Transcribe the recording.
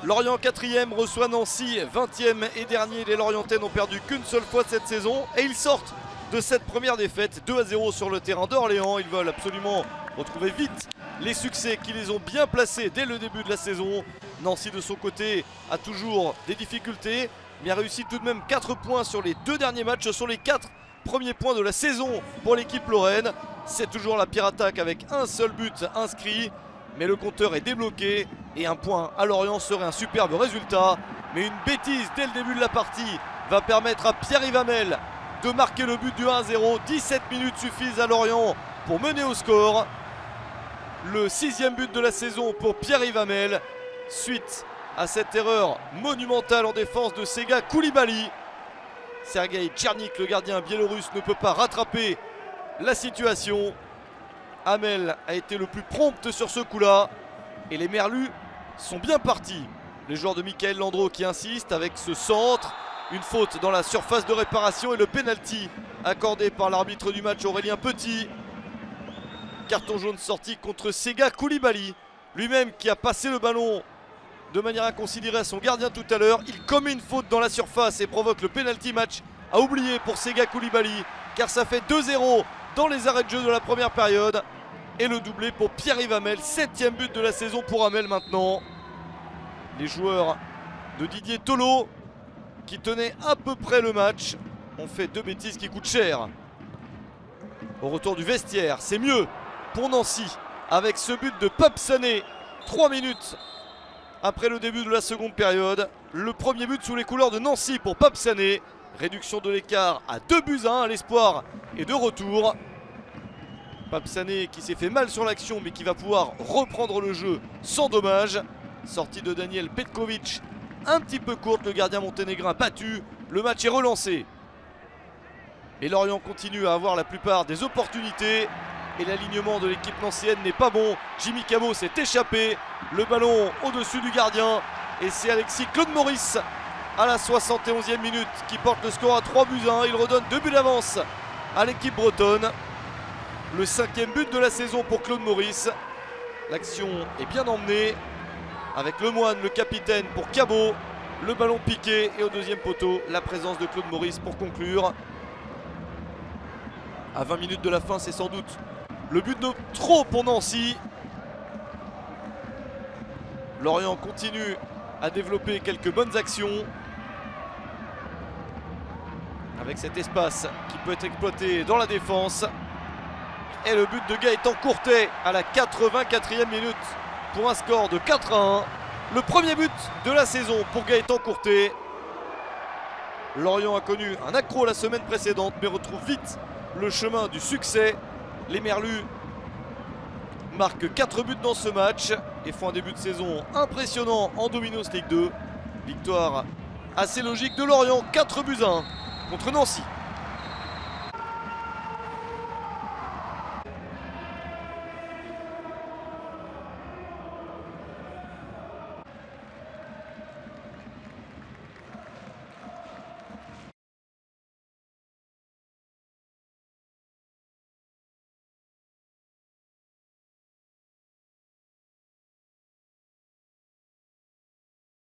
Lorient 4e reçoit Nancy 20e et dernier. Les Lorientais n'ont perdu qu'une seule fois cette saison et ils sortent de cette première défaite 2-0 sur le terrain d'Orléans. Ils veulent absolument retrouver vite les succès qui les ont bien placés dès le début de la saison. Nancy de son côté a toujours des difficultés mais a réussi tout de même 4 points sur les 2 derniers matchs. Ce sont les 4 premiers points de la saison pour l'équipe lorraine. C'est toujours la pire attaque avec un seul but inscrit. Mais le compteur est débloqué et un point à Lorient serait un superbe résultat. Mais une bêtise dès le début de la partie va permettre à Pierre-Yves Hamel de marquer le but du 1-0. 17 minutes suffisent à Lorient pour mener au score. Le 6e but de la saison pour Pierre-Yves Hamel suite à cette erreur monumentale en défense de Sega Koulibaly. Sergei Tchernik, le gardien biélorusse, ne peut pas rattraper la situation. Hamel a été le plus prompt sur ce coup-là et les Merlus sont bien partis. Les joueurs de Michael Landreau qui insistent avec ce centre, une faute dans la surface de réparation et le penalty accordé par l'arbitre du match Aurélien Petit. Carton jaune sorti contre Sega Koulibaly, lui-même qui a passé le ballon de manière inconsidérée à son gardien tout à l'heure. Il commet une faute dans la surface et provoque le penalty match à oublier pour Sega Koulibaly car ça fait 2-0 dans les arrêts de jeu de la première période. Et le doublé pour Pierre-Yves Hamel, 7e but de la saison pour Hamel maintenant. Les joueurs de Didier Tolo qui tenaient à peu près le match ont fait 2 bêtises qui coûtent cher. Au retour du vestiaire, c'est mieux pour Nancy avec ce but de Pape Sané 3 minutes après le début de la seconde période. Le premier but sous les couleurs de Nancy pour Pape Sané. Réduction de l'écart à 2-1. L'espoir est de retour. Pape Sané qui s'est fait mal sur l'action mais qui va pouvoir reprendre le jeu sans dommage. Sortie de Daniel Petkovic un petit peu courte, le gardien monténégrin battu. Le match est relancé. Et Lorient continue à avoir la plupart des opportunités. Et l'alignement de l'équipe nancéenne n'est pas bon. Jimmy Cabot s'est échappé. Le ballon au-dessus du gardien. Et c'est Alexis Claude Maurice à la 71e minute qui porte le score à 3-1. Il redonne 2 buts d'avance à l'équipe bretonne. Le 5e but de la saison pour Claude Maurice. L'action est bien emmenée avec Lemoine, le capitaine, pour Cabot. Le ballon piqué et au deuxième poteau, la présence de Claude Maurice pour conclure. À 20 minutes de la fin, c'est sans doute le but de trop pour Nancy. Lorient continue à développer quelques bonnes actions. Avec cet espace qui peut être exploité dans la défense. Et le but de Gaëtan Courtet à la 84e minute pour un score de 4-1. Le premier but de la saison pour Gaëtan Courtet. Lorient a connu un accro la semaine précédente mais retrouve vite le chemin du succès. Les Merlus marquent 4 buts dans ce match et font un début de saison impressionnant en Dominos League 2. Victoire assez logique de Lorient, 4-1 contre Nancy.